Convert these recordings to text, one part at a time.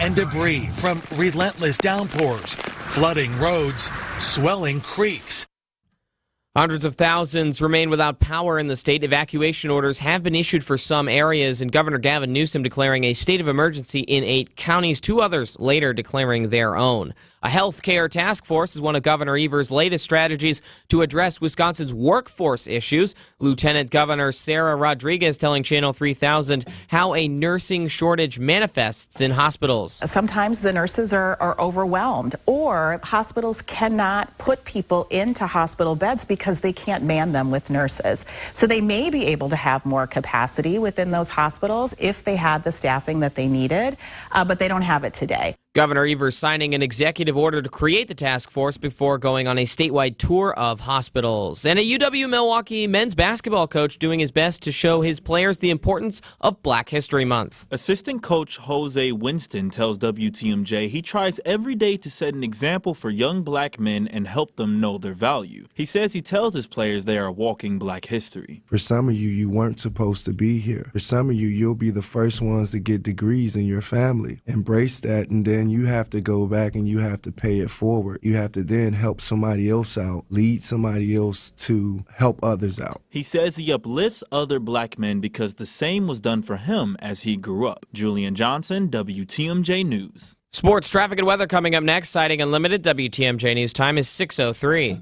and debris from relentless downpours, flooding roads, swelling creeks. Hundreds of thousands remain without power in the state. Evacuation orders have been issued for some areas, and Governor Gavin Newsom declaring a state of emergency in 8 counties, 2 others later declaring their own. A health care task force is one of Governor Evers' latest strategies to address Wisconsin's workforce issues. Lieutenant Governor Sarah Rodriguez telling Channel 3000 how a nursing shortage manifests in hospitals. Sometimes the nurses are overwhelmed, or hospitals cannot put people into hospital beds because they can't man them with nurses. So they may be able to have more capacity within those hospitals if they had the staffing that they needed, but they don't have it today. Governor Evers signing an executive order to create the task force before going on a statewide tour of hospitals. And a UW-Milwaukee men's basketball coach doing his best to show his players the importance of Black History Month. Assistant coach Jose Winston tells WTMJ he tries every day to set an example for young black men and help them know their value. He says he tells his players they are walking Black history. For some of you, you weren't supposed to be here. For some of you, you'll be the first ones to get degrees in your family. Embrace that, and then you have to go back and you have to pay it forward. You have to then help somebody else out, lead somebody else to help others out. He says he uplifts other black men because the same was done for him as he grew up. Julian Johnson, WTMJ News. Sports, traffic, and weather coming up next. Siding Unlimited, WTMJ News time is 6:03.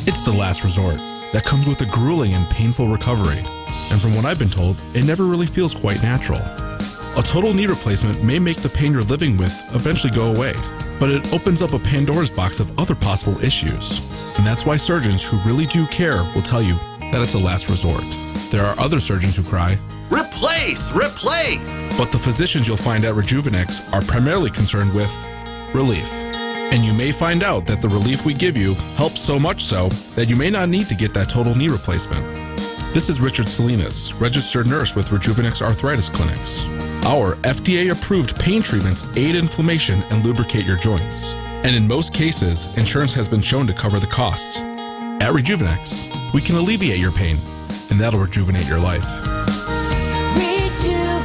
It's the last resort that comes with a grueling and painful recovery. And from what I've been told, it never really feels quite natural. A total knee replacement may make the pain you're living with eventually go away, but it opens up a Pandora's box of other possible issues. And that's why surgeons who really do care will tell you that it's a last resort. There are other surgeons who cry, "Replace! Replace!" But the physicians you'll find at Rejuvenex are primarily concerned with relief. And you may find out that the relief we give you helps so much so that you may not need to get that total knee replacement. This is Richard Salinas, registered nurse with Rejuvenex Arthritis Clinics. Our FDA-approved pain treatments aid inflammation and lubricate your joints. And in most cases, insurance has been shown to cover the costs. At Rejuvenex, we can alleviate your pain, and that'll rejuvenate your life. Alleviate your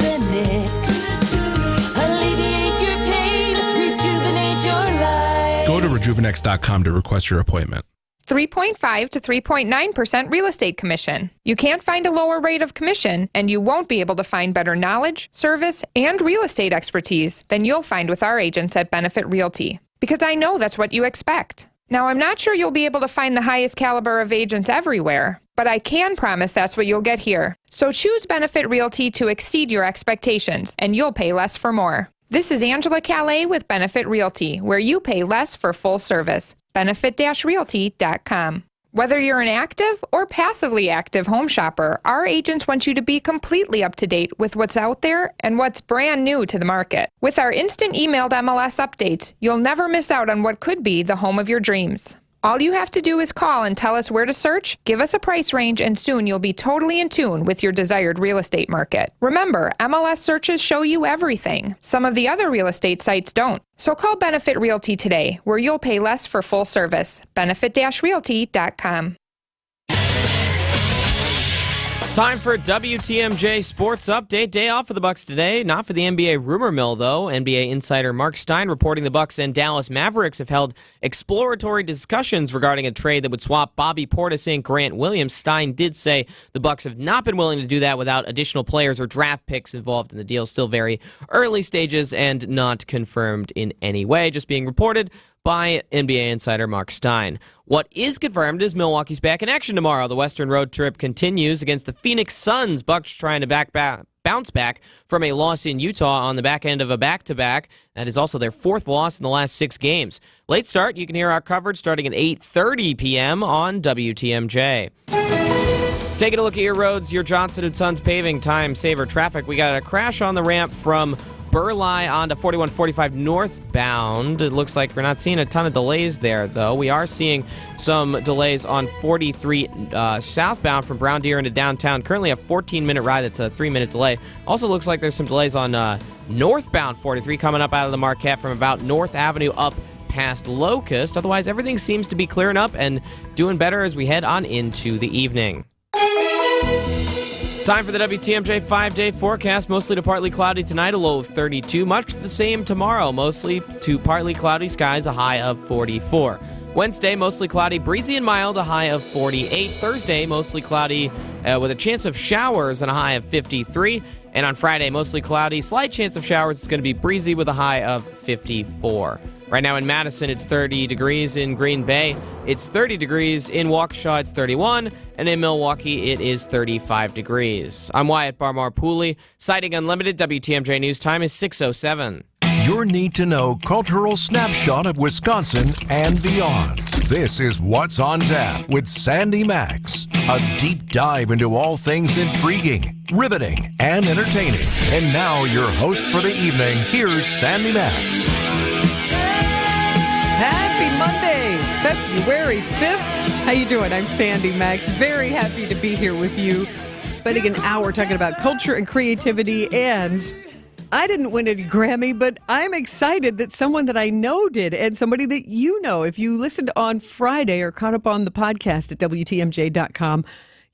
pain, rejuvenate your life. Go to rejuvenex.com to request your appointment. 3.5 to 3.9% real estate commission. You can't find a lower rate of commission, and you won't be able to find better knowledge, service, and real estate expertise than you'll find with our agents at Benefit Realty. Because I know that's what you expect. Now, I'm not sure you'll be able to find the highest caliber of agents everywhere, but I can promise that's what you'll get here. So choose Benefit Realty to exceed your expectations, and you'll pay less for more. This is Angela Calais with Benefit Realty, where you pay less for full service. Benefit-realty.com. Whether you're an active or passively active home shopper, our agents want you to be completely up to date with what's out there and what's brand new to the market. With our instant emailed MLS updates, you'll never miss out on what could be the home of your dreams. All you have to do is call and tell us where to search, give us a price range, and soon you'll be totally in tune with your desired real estate market. Remember, MLS searches show you everything. Some of the other real estate sites don't. So call Benefit Realty today, where you'll pay less for full service. Benefit-realty.com. Time for WTMJ Sports Update. Day off for the Bucks today. Not for the NBA rumor mill, though. NBA insider Mark Stein reporting the Bucks and Dallas Mavericks have held exploratory discussions regarding a trade that would swap Bobby Portis and Grant Williams. Stein did say the Bucks have not been willing to do that without additional players or draft picks involved in the deal. Still very early stages and not confirmed in any way. Just being reported by NBA insider Mark Stein. What is confirmed is Milwaukee's back in action tomorrow. The Western road trip continues against the Phoenix Suns. Bucks trying to bounce back from a loss in Utah on the back end of a back-to-back. That is also their 4th loss in the last 6 games. Late start, you can hear our coverage starting at 8:30 p.m. on WTMJ. Taking a look at your roads, your Johnson & Sons paving time saver traffic. We got a crash on the ramp from Burleigh onto 4145 northbound. It looks like we're not seeing a ton of delays there, though. We are seeing some delays on 43 southbound from Brown Deer into downtown. Currently a 14-minute ride. That's a 3-minute delay. Also looks like there's some delays on northbound 43 coming up out of the Marquette from about North Avenue up past Locust. Otherwise, everything seems to be clearing up and doing better as we head on into the evening. Time for the WTMJ 5-day forecast. Mostly to partly cloudy tonight, a low of 32. Much the same tomorrow, mostly to partly cloudy skies, a high of 44. Wednesday, mostly cloudy, breezy and mild, a high of 48. Thursday, mostly cloudy with a chance of showers and a high of 53. And on Friday, mostly cloudy, slight chance of showers. It's going to be breezy with a high of 54. Right now in Madison, it's 30 degrees. In Green Bay, it's 30 degrees. In Waukesha, it's 31. And in Milwaukee, it is 35 degrees. I'm Wyatt Barmar-Pooley. Citing Unlimited, WTMJ News Time is 6:07. Your need-to-know cultural snapshot of Wisconsin and beyond. This is What's on Tap with Sandy Maxx. A deep dive into all things intriguing, riveting, and entertaining. And now your host for the evening, here's Sandy Maxx. Happy Monday, February 5th. How you doing? I'm Sandy Maxx. Very happy to be here with you, spending an hour talking about culture and creativity. And I didn't win any Grammy, but I'm excited that someone that I know did, and somebody that you know. If you listened on Friday or caught up on the podcast at WTMJ.com,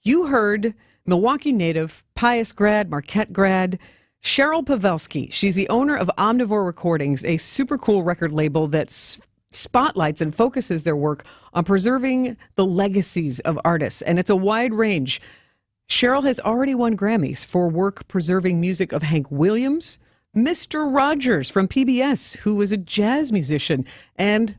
you heard Milwaukee native, Pius grad, Marquette grad, Cheryl Pavelski. She's the owner of Omnivore Recordings, a super cool record label that spotlights and focuses their work on preserving the legacies of artists. And it's a wide range. Cheryl has already won Grammys for work preserving music of Hank Williams, Mr. Rogers from PBS, who was a jazz musician, and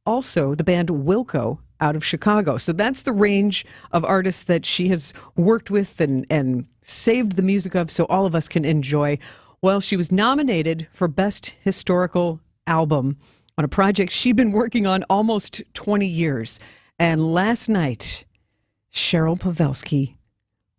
also the band Wilco out of Chicago. So that's the range of artists that she has worked with and saved the music of so all of us can enjoy. Well, she was nominated for Best Historical Album on a project she'd been working on almost 20 years. And last night, Cheryl Pavelski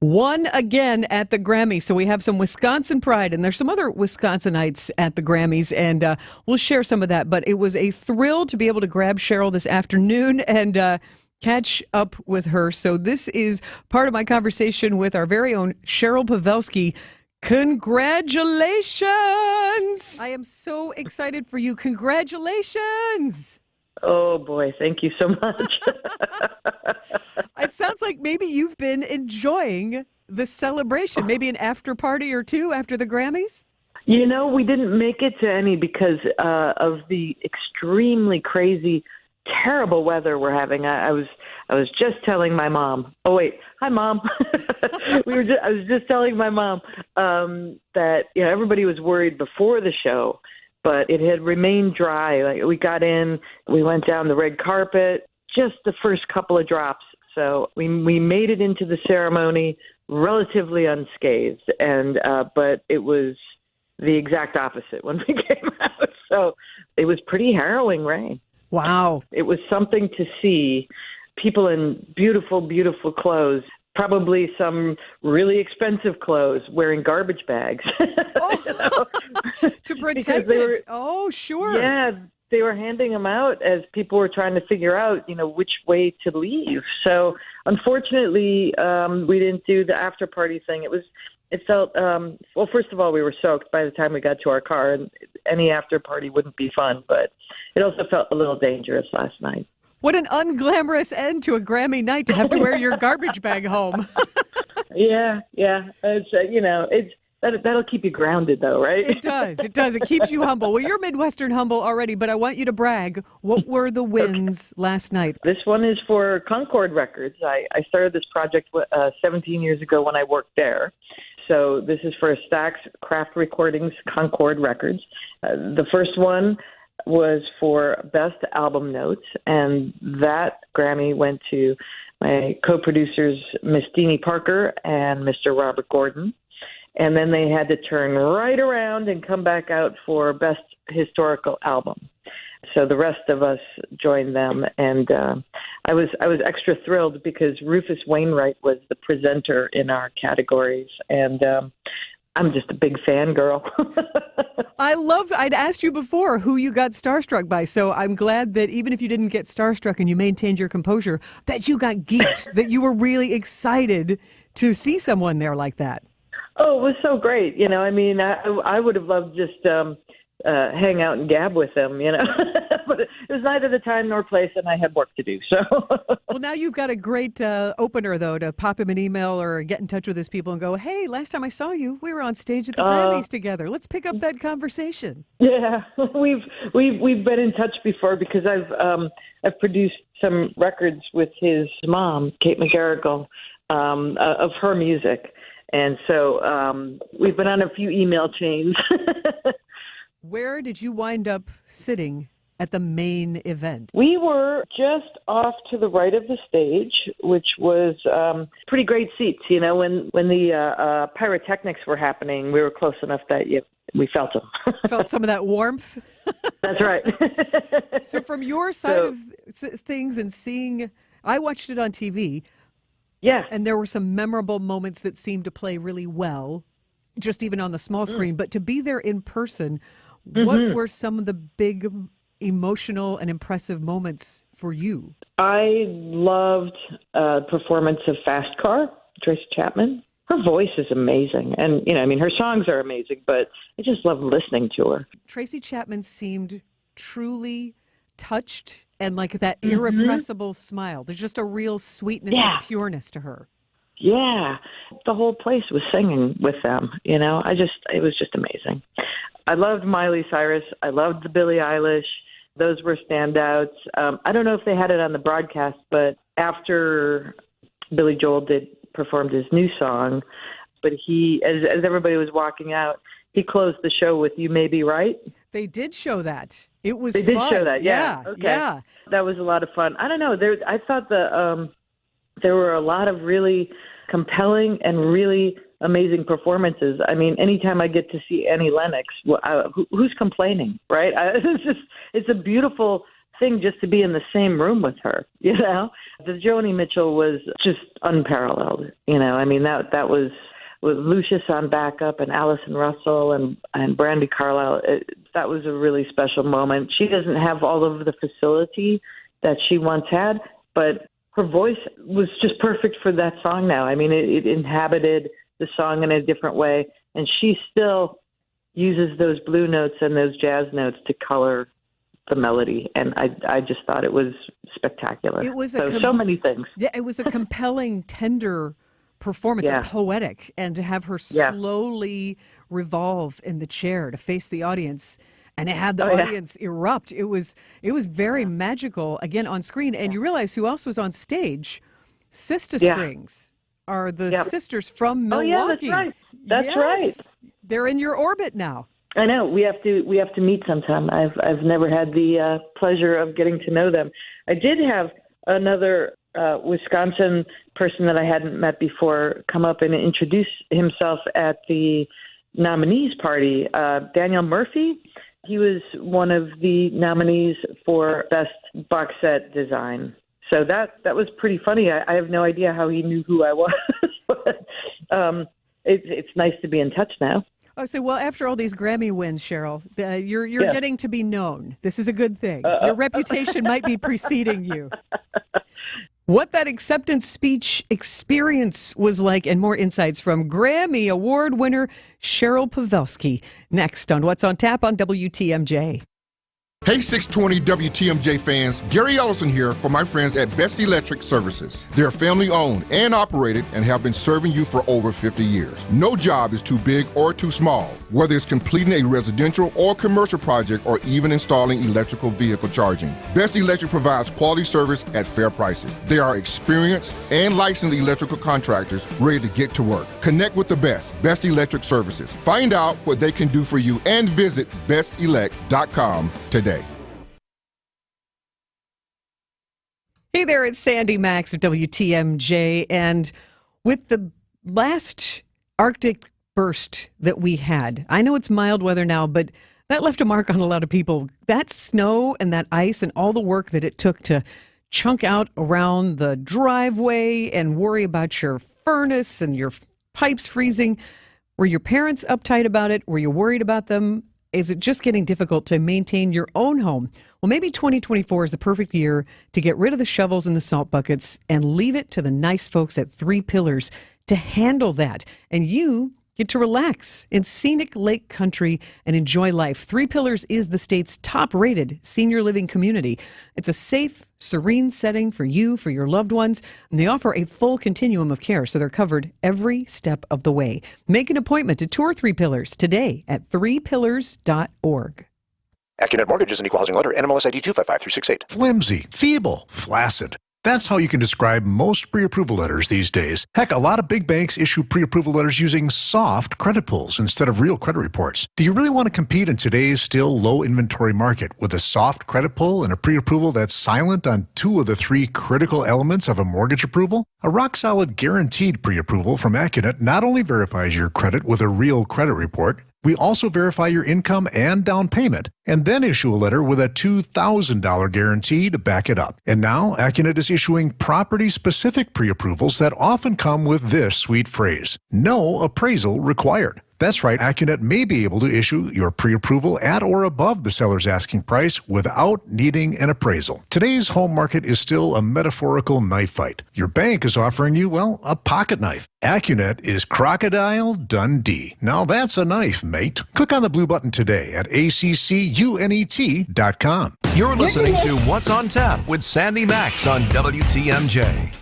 won again at the Grammys. So we have some Wisconsin pride, and there's some other Wisconsinites at the Grammys, and we'll share some of that. But it was a thrill to be able to grab Cheryl this afternoon and catch up with her. So this is part of my conversation with our very own Cheryl Pavelski. Congratulations! I am so excited for you. Congratulations! Oh, boy. Thank you so much. It sounds like maybe you've been enjoying the celebration, maybe an after party or two after the Grammys? You know, we didn't make it to any because of the extremely crazy, terrible weather we're having. I was just telling my mom. Oh, wait. Hi, Mom. I was just telling my mom that, you know, everybody was worried before the show, but it had remained dry. Like, we got in, we went down the red carpet, just the first couple of drops. So we made it into the ceremony relatively unscathed, and but it was the exact opposite when we came out. So it was pretty harrowing rain. Wow. It was something to see people in beautiful, beautiful clothes, probably some really expensive clothes, wearing garbage bags. Oh, you know? To protect it. Oh, sure. Yeah, they were handing them out as people were trying to figure out, you know, which way to leave. So unfortunately, we didn't do the after party thing. It felt, well, first of all, we were soaked by the time we got to our car, and any after party wouldn't be fun, but it also felt a little dangerous last night. What an unglamorous end to a Grammy night to have to wear your garbage bag home. Yeah. It's, you know, that'll keep you grounded, though, right? It does. It keeps you humble. Well, you're Midwestern humble already, but I want you to brag. What were the wins last night? This one is for Concord Records. I started this project 17 years ago when I worked there. So this is for Stax Craft Recordings, Concord Records. The first one was for Best Album Notes, and that Grammy went to my co-producers, Miss Deanie Parker and Mr. Robert Gordon. And then they had to turn right around and come back out for Best Historical Album. So the rest of us joined them, and I was extra thrilled because Rufus Wainwright was the presenter in our categories, and I'm just a big fangirl. I'd asked you before who you got starstruck by, so I'm glad that even if you didn't get starstruck and you maintained your composure, that you got geeked, that you were really excited to see someone there like that. Oh, it was so great. You know, I mean, I would have loved just hang out and gab with them, you know. but it was neither the time nor place, and I had work to do. So, well, now you've got a great opener, though, to pop him an email or get in touch with his people and go, hey, last time I saw you, we were on stage at the Grammys together. Let's pick up that conversation. Yeah, we've been in touch before because I've produced some records with his mom, Kate McGarrigle, of her music. And so we've been on a few email chains. Where did you wind up sitting at the main event? We were just off to the right of the stage, which was pretty great seats. You know, when the pyrotechnics were happening, we were close enough that we felt them. Felt some of that warmth? That's right. So from your side of things and seeing, I watched it on TV. Yeah. And there were some memorable moments that seemed to play really well, just even on the small screen. But to be there in person, what were some of the big emotional and impressive moments for you? I loved performance of Fast Car, Tracy Chapman. Her voice is amazing. And, you know, I mean, her songs are amazing, but I just love listening to her. Tracy Chapman seemed truly touched and like that irrepressible smile. There's just a real sweetness and pureness to her. Yeah. The whole place was singing with them, you know. It was just amazing. I loved Miley Cyrus. I loved the Billie Eilish. Those were standouts. I don't know if they had it on the broadcast, but after Billy Joel performed his new song, but he, as everybody was walking out, he closed the show with "You May Be Right." They did show that. It was They fun. did show that, yeah. Okay. Yeah. That was a lot of fun. I don't know. I thought there were a lot of really compelling and really amazing performances. I mean, anytime I get to see Annie Lennox, who's complaining, right? It's a beautiful thing just to be in the same room with her, you know? The Joni Mitchell was just unparalleled, you know? I mean, that was with Lucius on backup and Allison Russell and Brandy Carlisle. That was a really special moment. She doesn't have all of the facility that she once had, but her voice was just perfect for that song now. I mean, it inhabited the song in a different way, and she still uses those blue notes and those jazz notes to color the melody, and I just thought it was spectacular. It was so many things. Yeah, it was a compelling, tender performance, poetic, and to have her slowly revolve in the chair to face the audience and to have the audience erupt. It was very magical, again, on screen. And you realize who else was on stage? Sister Strings are the sisters from Milwaukee. Oh, yeah, that's right. That's right. They're in your orbit now. I know. We have to meet sometime. I've never had the pleasure of getting to know them. I did have another Wisconsin person that I hadn't met before come up and introduce himself at the nominees party. Daniel Murphy. He was one of the nominees for Best Box Set Design. So that was pretty funny. I have no idea how he knew who I was, but it's nice to be in touch now. Oh, so well, after all these Grammy wins, Cheryl, you're getting to be known. This is a good thing. Your reputation might be preceding you. What that acceptance speech experience was like, and more insights from Grammy Award winner Cheryl Pavelski. Next on What's on Tap on WTMJ. Hey 620 WTMJ fans, Gary Ellison here for my friends at Best Electric Services. They're family owned and operated and have been serving you for over 50 years. No job is too big or too small, whether it's completing a residential or commercial project or even installing electrical vehicle charging. Best Electric provides quality service at fair prices. They are experienced and licensed electrical contractors ready to get to work. Connect with the Best Electric Services. Find out what they can do for you and visit bestelect.com today. Hey there, it's Sandy Maxx of WTMJ, and with the last Arctic burst that we had, I know it's mild weather now, but that left a mark on a lot of people. That snow and that ice and all the work that it took to chunk out around the driveway and worry about your furnace and your pipes freezing. Were your parents uptight about it? Were you worried about them? Is it just getting difficult to maintain your own home? Well, maybe 2024 is the perfect year to get rid of the shovels and the salt buckets and leave it to the nice folks at Three Pillars to handle that. And you Get to relax in scenic lake country and enjoy life. Three Pillars is the state's top-rated senior living community. It's a safe, serene setting for you, for your loved ones, and they offer a full continuum of care, so they're covered every step of the way. Make an appointment to tour Three Pillars today at threepillars.org. AccuNet Mortgage is an equal housing lender. NMLS ID 255368. Flimsy, feeble, flaccid. That's how you can describe most pre-approval letters these days. Heck, a lot of big banks issue pre-approval letters using soft credit pulls instead of real credit reports. Do you really want to compete in today's still low inventory market with a soft credit pull and a pre-approval that's silent on two of the three critical elements of a mortgage approval? A rock-solid guaranteed pre-approval from AccuNet not only verifies your credit with a real credit report, we also verify your income and down payment, and then issue a letter with a $2,000 guarantee to back it up. And now, AccuNet is issuing property-specific pre-approvals that often come with this sweet phrase: no appraisal required. That's right, AccuNet may be able to issue your pre-approval at or above the seller's asking price without needing an appraisal. Today's home market is still a metaphorical knife fight. Your bank is offering you, well, a pocket knife. AccuNet is Crocodile Dundee. Now that's a knife, mate. Click on the blue button today at accunet.com. You're listening to What's on Tap with Sandy Maxx on WTMJ.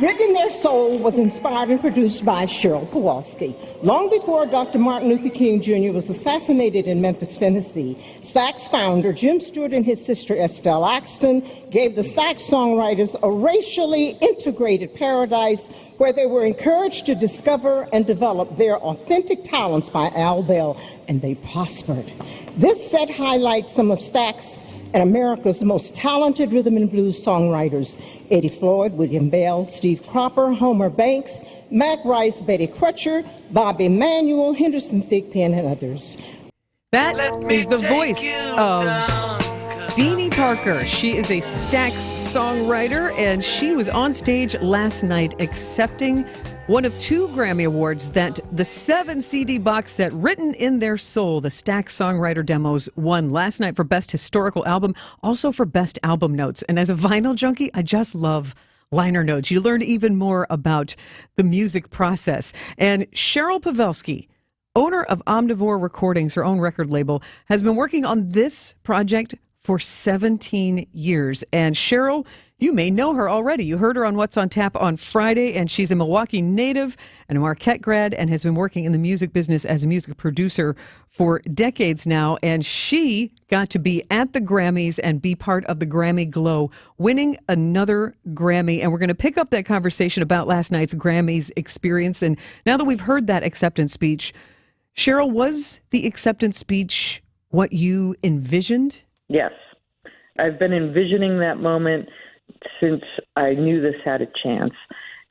Written in Their Soul was inspired and produced by Cheryl Kowalski. Long before Dr. Martin Luther King Jr. was assassinated in Memphis, Tennessee, Stax founder Jim Stewart and his sister Estelle Axton gave the Stax songwriters a racially integrated paradise where they were encouraged to discover and develop their authentic talents by Al Bell, and they prospered. This set highlights some of Stax and America's most talented rhythm and blues songwriters: Eddie Floyd, William Bell, Steve Cropper, Homer Banks, Mac Rice, Betty Crutcher, Bobby Manuel, Henderson Thigpen, and others. That is the voice of Deanie Parker. She is a Stax songwriter, and she was on stage last night accepting one of two Grammy Awards that the 7-CD box set Written in Their Soul, the Stax songwriter demos, won last night for Best Historical Album, also for Best Album Notes. And as a vinyl junkie, I just love liner notes. You learn even more about the music process. And Cheryl Pavelski, owner of Omnivore Recordings, her own record label, has been working on this project for 17 years. And Cheryl, you may know her already. You heard her on What's on Tap on Friday, and she's a Milwaukee native and a Marquette grad and has been working in the music business as a music producer for decades now. And she got to be at the Grammys and be part of the Grammy Glow, winning another Grammy. And we're going to pick up that conversation about last night's Grammys experience. And now that we've heard that acceptance speech, Cheryl, was the acceptance speech what you envisioned? Yes. I've been envisioning that moment since I knew this had a chance.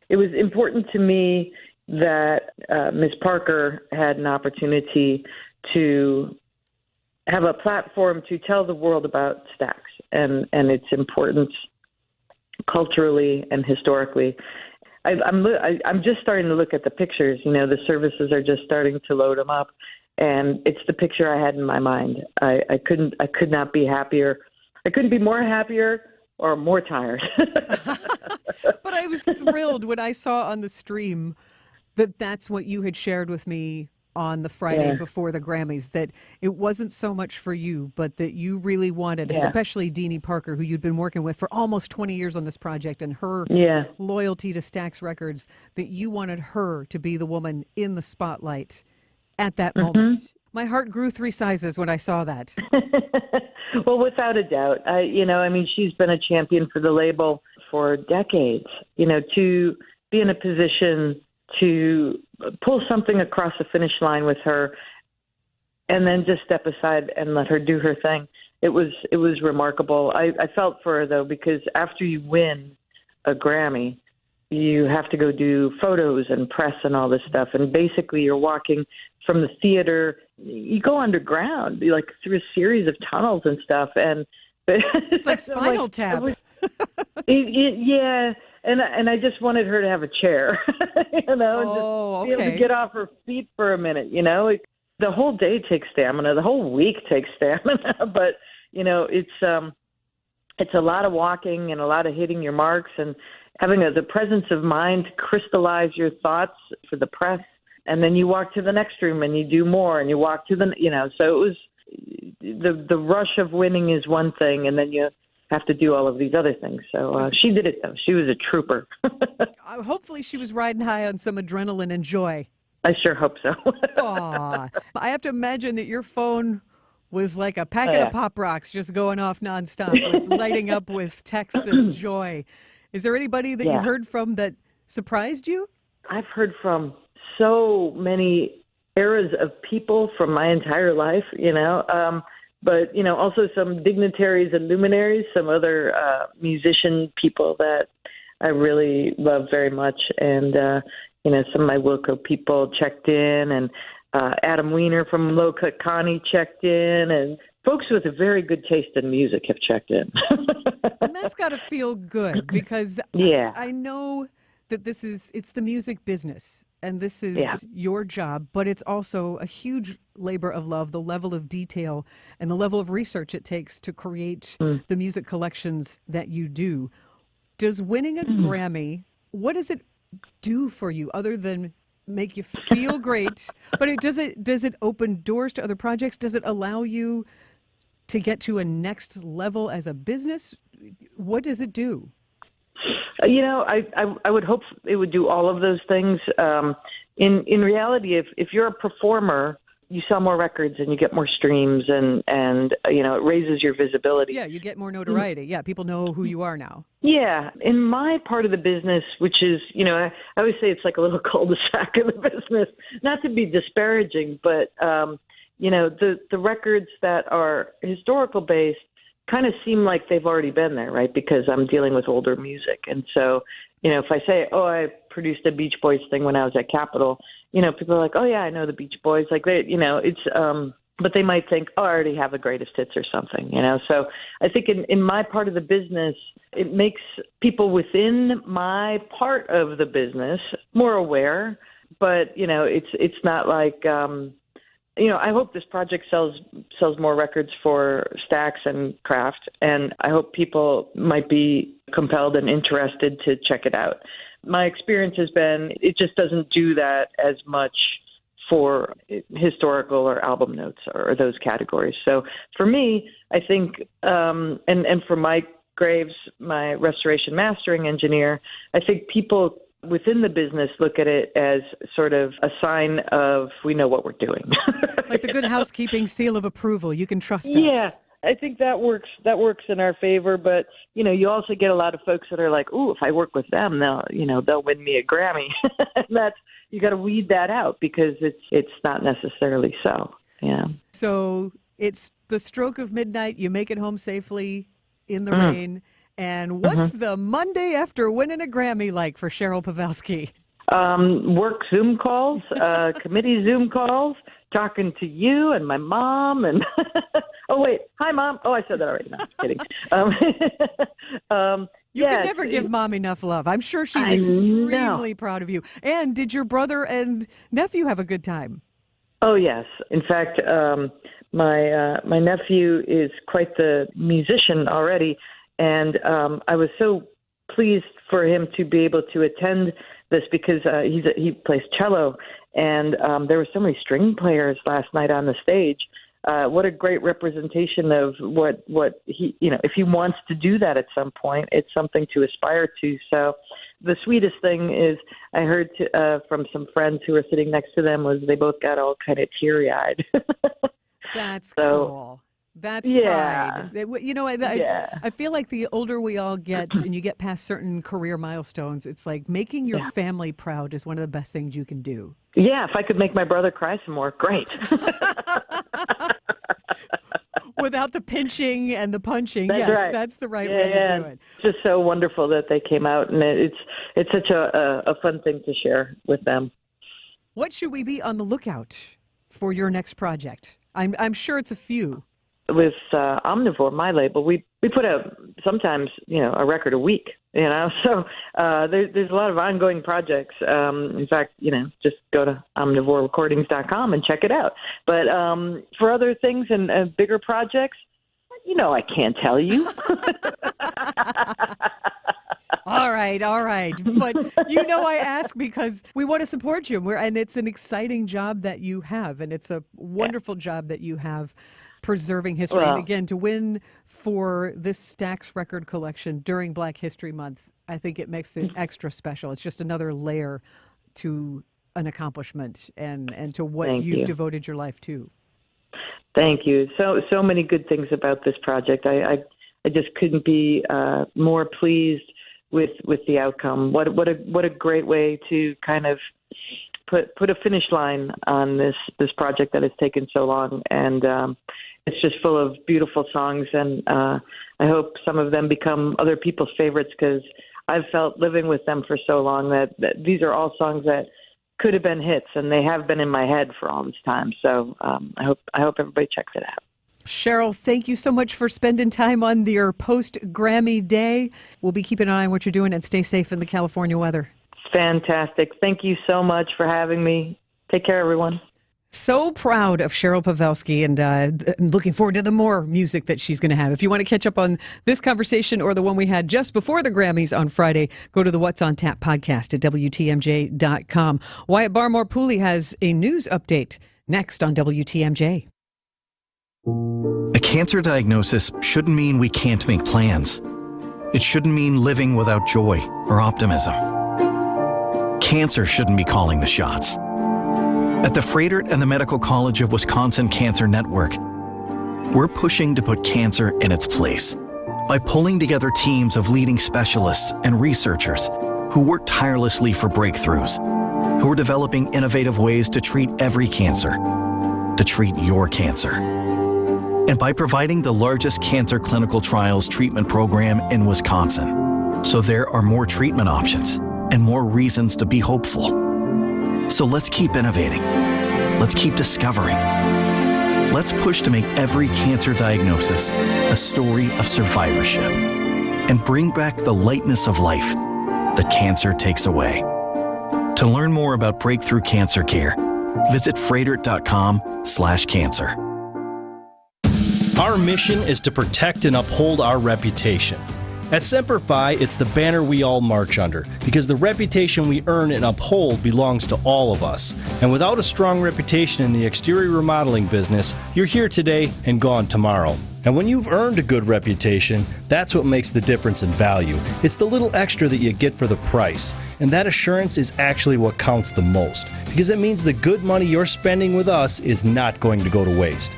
It was important to me that Ms. Parker had an opportunity to have a platform to tell the world about Stax and its importance culturally and historically. I'm just starting to look at the pictures. You know, the services are just starting to load them up, and it's the picture I had in my mind. I could not be happier. I couldn't be more happier or more tired. But I was thrilled when I saw on the stream that that's what you had shared with me on the Friday before the Grammys, that it wasn't so much for you, but that you really wanted, especially Deanie Parker, who you'd been working with for almost 20 years on this project, and her loyalty to Stax Records, that you wanted her to be the woman in the spotlight at that moment. My heart grew 3 sizes when I saw that. Well, without a doubt. She's been a champion for the label for decades. To be in a position to pull something across the finish line with her and then just step aside and let her do her thing. It was remarkable. I felt for her, though, because after you win a Grammy, you have to go do photos and press and all this stuff. And basically you're walking from the theater. You go underground, like through a series of tunnels and stuff. And it's like Spinal Tap. Yeah. And I just wanted her to have a chair, and just be able to get off her feet for a minute. The whole day takes stamina. The whole week takes stamina. But, it's a lot of walking and a lot of hitting your marks and having the presence of mind to crystallize your thoughts for the press and then you walk to the next room and you do more, and you walk to the, so it was the rush of winning is one thing, and then you have to do all of these other things. So she did it, though. She was a trooper. Hopefully she was riding high on some adrenaline and joy. I sure hope so. Aw. I have to imagine that your phone was like a packet of Pop Rocks just going off nonstop, lighting up with texts of joy. Is there anybody that you heard from that surprised you? I've heard from so many eras of people from my entire life, but, also some dignitaries and luminaries, some other musician people that I really love very much. And, some of my Wilco people checked in, and Adam Weiner from Low Cut Connie checked in, and folks with a very good taste in music have checked in. And that's got to feel good, because I know that it's the music business, and this is your job, but it's also a huge labor of love, the level of detail and the level of research it takes to create the music collections that you do. Does winning a Grammy, what does it do for you other than make you feel great? But does it open doors to other projects? Does it allow you to get to a next level as a business? What does it do? I would hope it would do all of those things. In reality, if you're a performer, you sell more records and you get more streams, and it raises your visibility. Yeah, you get more notoriety. Yeah, people know who you are now. Yeah. In my part of the business, which is, I always say it's like a little cul-de-sac in the business, not to be disparaging, but, the records that are historical based kind of seem like they've already been there, right? Because I'm dealing with older music. And so, if I say, I produced a Beach Boys thing when I was at Capitol, people are like, oh yeah, I know the Beach Boys. Like but they might think, I already have a greatest hits or something, So I think in my part of the business, it makes people within my part of the business more aware, but, it's not like, I hope this project sells more records for Stax and Kraft, and I hope people might be compelled and interested to check it out. My experience has been it just doesn't do that as much for historical or album notes or those categories. So for me, I think, and for Mike Graves, my restoration mastering engineer, I think people within the business look at it as sort of a sign of we know what we're doing. Like the good housekeeping seal of approval. You can trust us. Yeah, I think that works in our favor. But, you also get a lot of folks that are like, ooh, if I work with them, they'll win me a Grammy. And you got to weed that out because it's not necessarily so. Yeah. So it's the stroke of midnight. You make it home safely in the rain. And what's the Monday after winning a Grammy like for Cheryl Pavelski? Work Zoom calls, committee Zoom calls, talking to you and my mom. And oh, wait. Hi, Mom. Oh, I said that already. No, I'm kidding. You can never give Mom enough love. I'm sure she's extremely proud of you. And did your brother and nephew have a good time? Oh, yes. In fact, my nephew is quite the musician already. And I was so pleased for him to be able to attend this because he plays cello, and there were so many string players last night on the stage. What a great representation of what he, if he wants to do that at some point, it's something to aspire to. So the sweetest thing is I heard from some friends who were sitting next to them was they both got all kind of teary-eyed. That's cool. That's pride. I feel like the older we all get and you get past certain career milestones, it's like making your family proud is one of the best things you can do. Yeah, if I could make my brother cry some more, great. Without the pinching and the punching. That's right. That's the right way to do it. It's just so wonderful that they came out, and it's such a fun thing to share with them. What should we be on the lookout for your next project? I'm sure it's a few. With Omnivore, my label, we put out sometimes a record a week. So there's a lot of ongoing projects. In fact, just go to omnivorerecordings.com and check it out. But for other things and bigger projects, I can't tell you. All right. But I ask because we want to support you, and it's an exciting job that you have, and it's a wonderful job that you have preserving history. Well, and again, to win for this Stax record collection during Black History Month, I think it makes it extra special. It's just another layer to an accomplishment and to what you've devoted your life to. Thank you. So many good things about this project. I just couldn't be more pleased with the outcome. What a great way to kind of put a finish line on this project that has taken so long, and it's just full of beautiful songs, and I hope some of them become other people's favorites, because I've felt living with them for so long that these are all songs that could have been hits, and they have been in my head for all this time. So I hope everybody checks it out. Cheryl, thank you so much for spending time on your post-Grammy day. We'll be keeping an eye on what you're doing, and stay safe in the California weather. Fantastic. Thank you so much for having me. Take care, everyone. So proud of Cheryl Pavelski, and looking forward to the more music that she's going to have. If you want to catch up on this conversation or the one we had just before the Grammys on Friday, go to the What's on Tap podcast at WTMJ.com. Wyatt Barmore-Pooley has a news update next on WTMJ. A cancer diagnosis shouldn't mean we can't make plans. It shouldn't mean living without joy or optimism. Cancer shouldn't be calling the shots. At the Fredert and the Medical College of Wisconsin Cancer Network, we're pushing to put cancer in its place by pulling together teams of leading specialists and researchers who work tirelessly for breakthroughs, who are developing innovative ways to treat every cancer, to treat your cancer. And by providing the largest cancer clinical trials treatment program in Wisconsin, so there are more treatment options and more reasons to be hopeful. So let's keep innovating. Let's keep discovering. Let's push to make every cancer diagnosis a story of survivorship and bring back the lightness of life that cancer takes away. To learn more about breakthrough cancer care, visit fredert.com/cancer. Our mission is to protect and uphold our reputation. At Semper Fi, it's the banner we all march under, because the reputation we earn and uphold belongs to all of us. And without a strong reputation in the exterior remodeling business, you're here today and gone tomorrow. And when you've earned a good reputation, that's what makes the difference in value. It's the little extra that you get for the price. And that assurance is actually what counts the most, because it means the good money you're spending with us is not going to go to waste.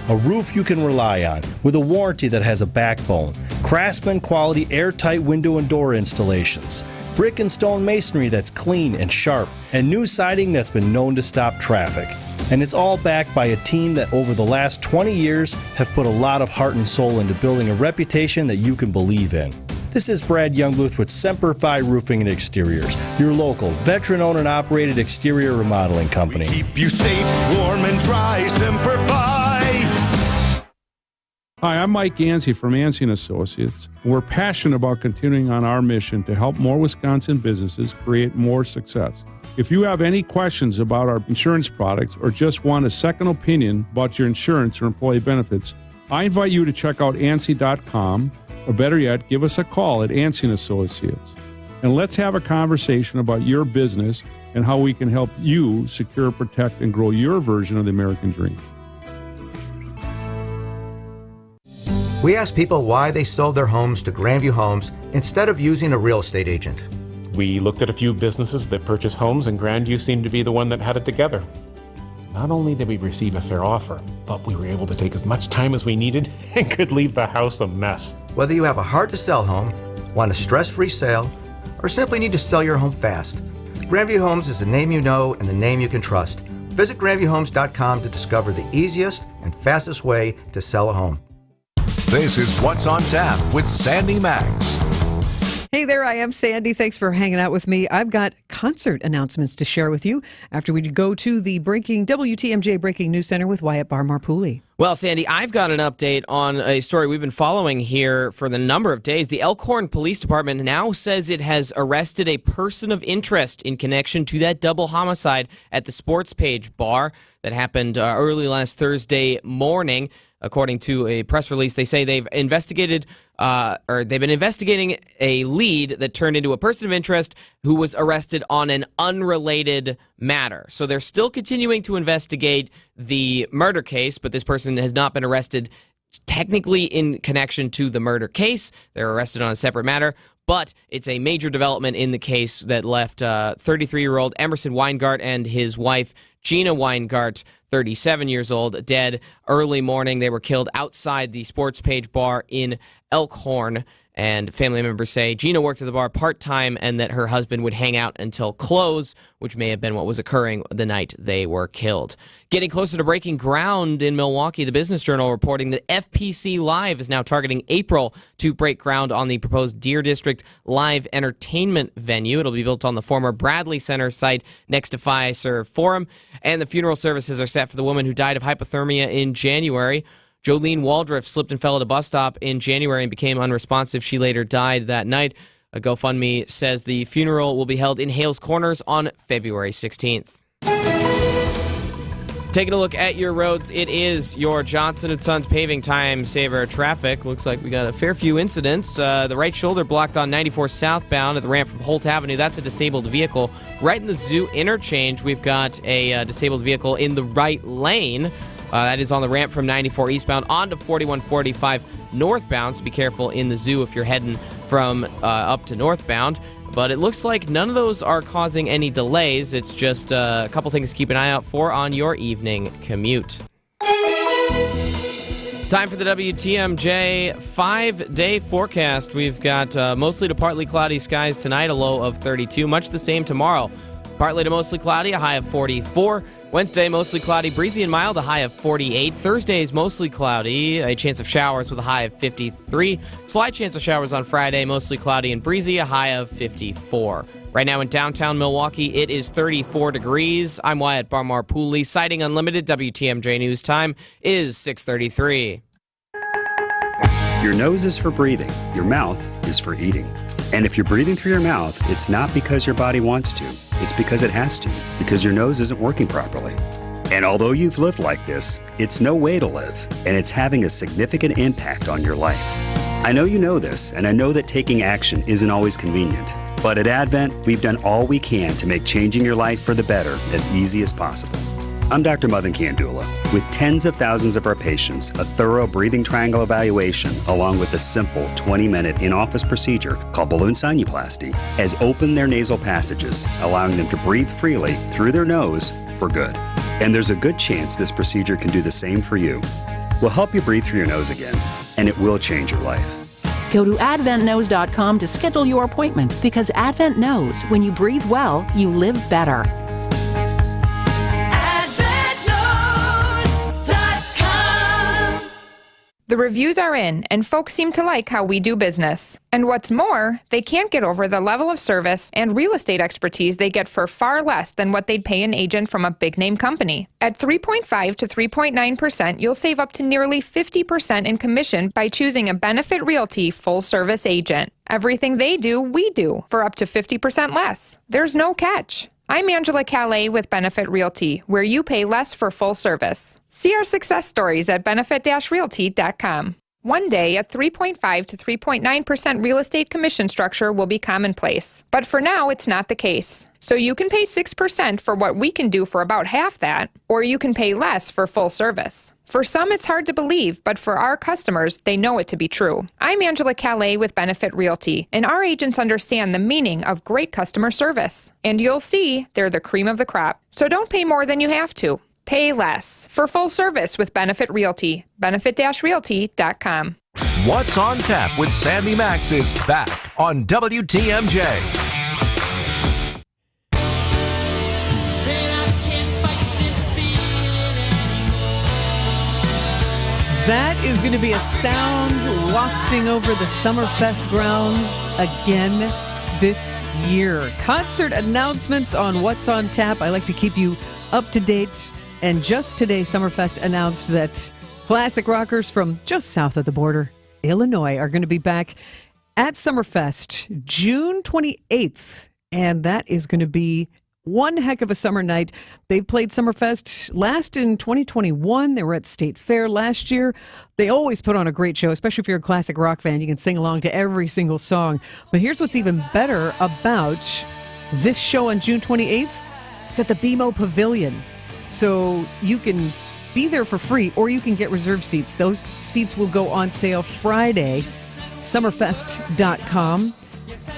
A roof you can rely on, with a warranty that has a backbone, Craftsman quality airtight window and door installations, brick and stone masonry that's clean and sharp, and new siding that's been known to stop traffic. And it's all backed by a team that over the last 20 years have put a lot of heart and soul into building a reputation that you can believe in. This is Brad Youngbluth with Semper Fi Roofing and Exteriors, your local, veteran-owned and operated exterior remodeling company. We keep you safe, warm, and dry, Semper Fi. Hi, I'm Mike Yancey from Yancey & Associates. We're passionate about continuing on our mission to help more Wisconsin businesses create more success. If you have any questions about our insurance products or just want a second opinion about your insurance or employee benefits, I invite you to check out ANSI.com, or better yet, give us a call at Yancey & Associates. And let's have a conversation about your business and how we can help you secure, protect, and grow your version of the American dream. We asked people why they sold their homes to Grandview Homes instead of using a real estate agent. We looked at a few businesses that purchase homes, and Grandview seemed to be the one that had it together. Not only did we receive a fair offer, but we were able to take as much time as we needed and could leave the house a mess. Whether you have a hard-to-sell home, want a stress-free sale, or simply need to sell your home fast, Grandview Homes is the name you know and the name you can trust. Visit GrandviewHomes.com to discover the easiest and fastest way to sell a home. This is What's on Tap with Sandy Maxx. Hey there, I am Sandy. Thanks for hanging out with me. I've got concert announcements to share with you after we go to the WTMJ Breaking News Center with Wyatt Barmore-Pooley. Well, Sandy, I've got an update on a story we've been following here for the number of days. The Elkhorn Police Department now says it has arrested a person of interest in connection to that double homicide at the Sports Page bar that happened early last Thursday morning. According to a press release, they say they've been investigating a lead that turned into a person of interest who was arrested on an unrelated matter. So they're still continuing to investigate the murder case, but this person has not been arrested technically in connection to the murder case. They're arrested on a separate matter, but it's a major development in the case that left 33-year-old Emerson Weingart and his wife, Gina Weingart, 37 years old, dead early morning. They were killed outside the Sports Page bar in Elkhorn. And family members say Gina worked at the bar part-time and that her husband would hang out until close, which may have been what was occurring the night they were killed. Getting closer to breaking ground in Milwaukee, the Business Journal reporting that FPC Live is now targeting April to break ground on the proposed Deer District live entertainment venue. It'll be built on the former Bradley Center site next to Fiserv Forum. And the funeral services are set for the woman who died of hypothermia in January. Jolene Waldriff slipped and fell at a bus stop in January and became unresponsive. She later died that night. A GoFundMe says the funeral will be held in Hales Corners on February 16th. Taking a look at your roads, it is your Johnson & Sons paving time saver traffic. Looks like we got a fair few incidents. The right shoulder blocked on 94 southbound at the ramp from Holt Avenue. That's a disabled vehicle. Right in the Zoo interchange, we've got a disabled vehicle in the right lane. That is on the ramp from 94 eastbound onto 4145 northbound, so be careful in the Zoo if you're heading from up to northbound. But it looks like none of those are causing any delays. It's just a couple things to keep an eye out for on your evening commute. Time for the WTMJ 5-day forecast. We've got mostly to partly cloudy skies tonight, a low of 32. Much the same tomorrow. Partly to mostly cloudy, a high of 44. Wednesday, mostly cloudy, breezy and mild, a high of 48. Thursday is mostly cloudy, a chance of showers with a high of 53. Slight chance of showers on Friday, mostly cloudy and breezy, a high of 54. Right now in downtown Milwaukee, it is 34 degrees. I'm Wyatt Barmar-Pooley. Sighting Unlimited, WTMJ News time is 6:33. Your nose is for breathing. Your mouth is for eating. And if you're breathing through your mouth, it's not because your body wants to. It's because it has to, because your nose isn't working properly. And although you've lived like this, it's no way to live, and it's having a significant impact on your life. I know you know this, and I know that taking action isn't always convenient. But at Advent, we've done all we can to make changing your life for the better as easy as possible. I'm Dr. Madan Kandula. With tens of thousands of our patients, a thorough breathing triangle evaluation, along with a simple 20-minute in-office procedure called balloon sinuplasty, has opened their nasal passages, allowing them to breathe freely through their nose for good. And there's a good chance this procedure can do the same for you. We'll help you breathe through your nose again, and it will change your life. Go to adventknows.com to schedule your appointment, because Advent knows when you breathe well, you live better. The reviews are in, and folks seem to like how we do business. And what's more, they can't get over the level of service and real estate expertise they get for far less than what they'd pay an agent from a big-name company. At 3.5 to 3.9%, you'll save up to nearly 50% in commission by choosing a Benefit Realty full-service agent. Everything they do, we do, for up to 50% less. There's no catch. I'm Angela Calais with Benefit Realty, where you pay less for full service. See our success stories at benefit-realty.com. One day, a 3.5 to 3.9% real estate commission structure will be commonplace. But for now, it's not the case. So you can pay 6% for what we can do for about half that, or you can pay less for full service. For some, it's hard to believe, but for our customers, they know it to be true. I'm Angela Calais with Benefit Realty, and our agents understand the meaning of great customer service. And you'll see they're the cream of the crop. So don't pay more than you have to. Pay less for full service with Benefit Realty. Benefit-realty.com. What's on Tap with Sandy Maxx is back on WTMJ. That is going to be a sound wafting over the Summerfest grounds again this year. Concert announcements on What's on Tap. I like to keep you up to date. And just today, Summerfest announced that classic rockers from just south of the border, Illinois, are going to be back at Summerfest June 28th. And that is going to be one heck of a summer night. They've played Summerfest last in 2021. They were at State Fair last year. They always put on a great show, especially if you're a classic rock fan. You can sing along to every single song. But here's what's even better about this show on June 28th. It's at the BMO Pavilion. So you can be there for free, or you can get reserved seats. Those seats will go on sale Friday, summerfest.com.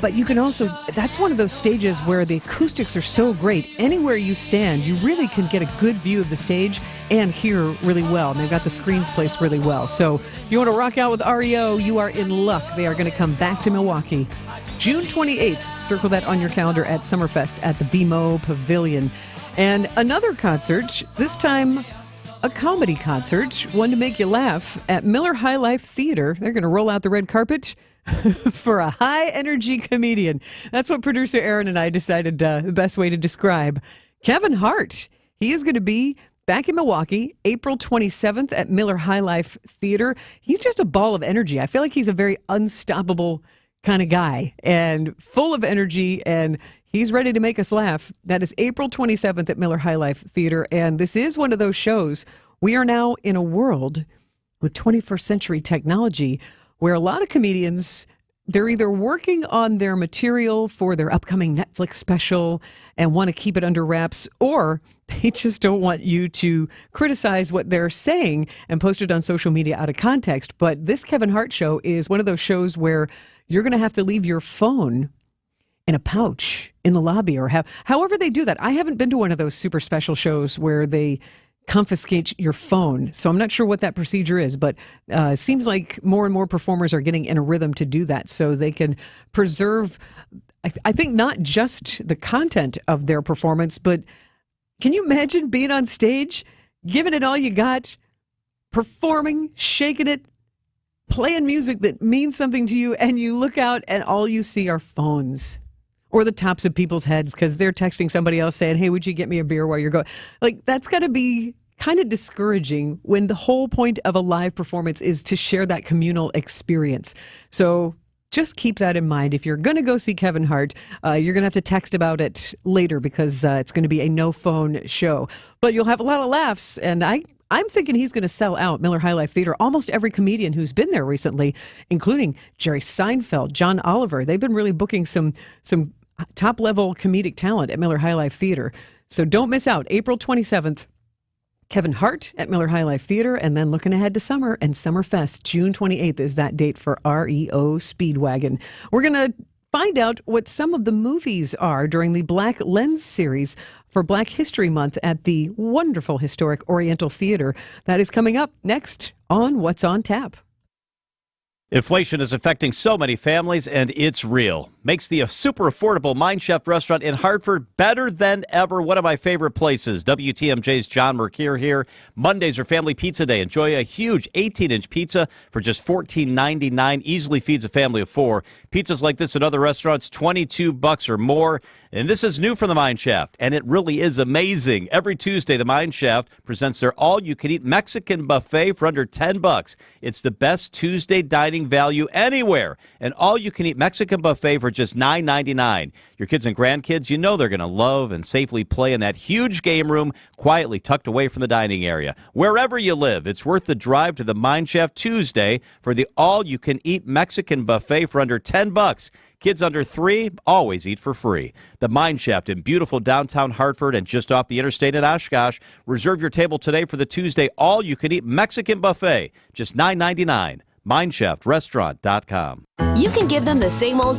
But you can also, that's one of those stages where the acoustics are so great. Anywhere you stand, you really can get a good view of the stage and hear really well. And they've got the screens placed really well. So if you want to rock out with REO, you are in luck. They are going to come back to Milwaukee. June 28th, circle that on your calendar at Summerfest at the BMO Pavilion. And another concert, this time a comedy concert, one to make you laugh, at Miller High Life Theater. They're going to roll out the red carpet for a high-energy comedian. That's what producer Aaron and I decided the best way to describe Kevin Hart. He is going to be back in Milwaukee, April 27th at Miller High Life Theater. He's just a ball of energy. I feel like he's a very unstoppable kind of guy and full of energy, and he's ready to make us laugh. That is April 27th at Miller High Life Theater, and this is one of those shows. We are now in a world with 21st century technology where a lot of comedians, they're either working on their material for their upcoming Netflix special and want to keep it under wraps, or they just don't want you to criticize what they're saying and post it on social media out of context. But this Kevin Hart show is one of those shows where you're going to have to leave your phone in a pouch in the lobby, or however they do that. I haven't been to one of those super special shows where they confiscate your phone, so I'm not sure what that procedure is, but it seems like more and more performers are getting in a rhythm to do that so they can preserve, I think, not just the content of their performance, but can you imagine being on stage, giving it all you got, performing, shaking it, playing music that means something to you, and you look out and all you see are phones or the tops of people's heads because they're texting somebody else saying, hey, would you get me a beer while you're going? Like, that's got to be kind of discouraging when the whole point of a live performance is to share that communal experience. So just keep that in mind. If you're going to go see Kevin Hart, you're going to have to text about it later because it's going to be a no-phone show. But you'll have a lot of laughs, and I'm thinking he's going to sell out Miller High Life Theater. Almost every comedian who's been there recently, including Jerry Seinfeld, John Oliver, they've been really booking some top-level comedic talent at Miller High Life Theater. So don't miss out. April 27th, Kevin Hart at Miller High Life Theater, and then looking ahead to summer and Summerfest. June 28th is that date for REO Speedwagon. We're going to find out what some of the movies are during the Black Lens series for Black History Month at the wonderful historic Oriental Theater. That is coming up next on What's on Tap. Inflation is affecting so many families, and it's real. Makes the super affordable Mind Chef restaurant in Hartford better than ever. One of my favorite places. WTMJ's John Mercure here. Mondays are Family Pizza Day. Enjoy a huge 18-inch pizza for just $14.99. Easily feeds a family of four. Pizzas like this at other restaurants, $22 or more. And this is new from the Mind Chef, and it really is amazing. Every Tuesday, the Mind Chef presents their all-you-can-eat Mexican buffet for under $10. It's the best Tuesday dining value anywhere. An all-you-can-eat Mexican buffet for just $9.99. Your kids and grandkids, you know they're going to love and safely play in that huge game room quietly tucked away from the dining area. Wherever you live, it's worth the drive to the Mind Chef Tuesday for the all-you-can-eat Mexican buffet for under $10. Kids under 3 always eat for free. The Mind Chef in beautiful downtown Hartford and just off the interstate at Oshkosh. Reserve your table today for the Tuesday all-you-can-eat Mexican buffet. Just $9.99. MindChefRestaurant.com. You can give them the same old,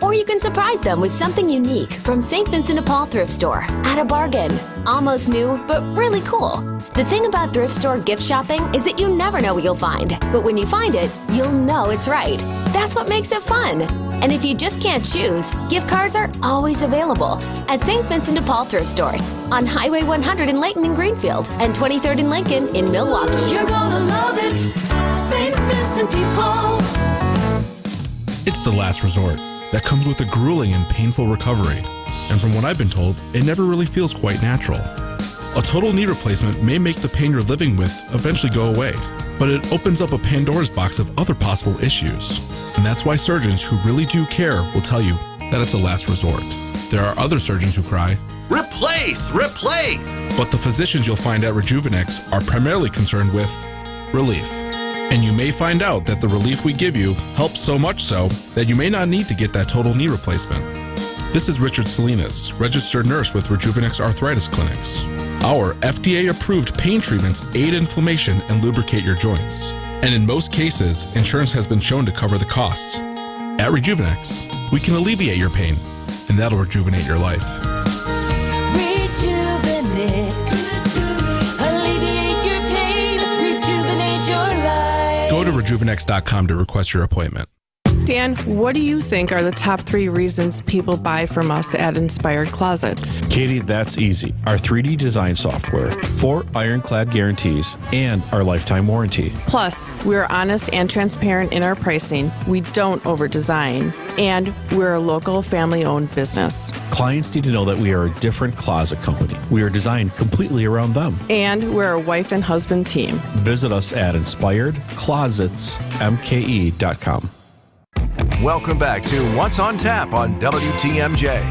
or you can surprise them with something unique from St. Vincent de Paul Thrift Store at a bargain. Almost new, but really cool. The thing about thrift store gift shopping is that you never know what you'll find, but when you find it, you'll know it's right. That's what makes it fun. And if you just can't choose, gift cards are always available at St. Vincent de Paul Thrift Stores on Highway 100 in Layton and Greenfield and 23rd and Lincoln in Milwaukee. You're gonna love it, St. Vincent de Paul. It's the last resort that comes with a grueling and painful recovery. And from what I've been told, it never really feels quite natural. A total knee replacement may make the pain you're living with eventually go away, but it opens up a Pandora's box of other possible issues. And that's why surgeons who really do care will tell you that it's a last resort. There are other surgeons who cry, Replace! Replace! but the physicians you'll find at Rejuvenex are primarily concerned with relief. And you may find out that the relief we give you helps so much so that you may not need to get that total knee replacement. This is Richard Salinas, registered nurse with Rejuvenex Arthritis Clinics. Our FDA-approved pain treatments aid inflammation and lubricate your joints. And in most cases, insurance has been shown to cover the costs. At Rejuvenex, we can alleviate your pain, and that'll rejuvenate your life. Alleviate your pain, rejuvenate your life. Go to rejuvenex.com to request your appointment. Dan, what do you think are the top 3 reasons people buy from us at Inspired Closets? Katie, that's easy. Our 3D design software, 4 ironclad guarantees, and our lifetime warranty. Plus, we're honest and transparent in our pricing. We don't over-design. And we're a local family-owned business. Clients need to know that we are a different closet company. We are designed completely around them. And we're a wife and husband team. Visit us at inspiredclosetsmke.com. Welcome back to What's on Tap on WTMJ.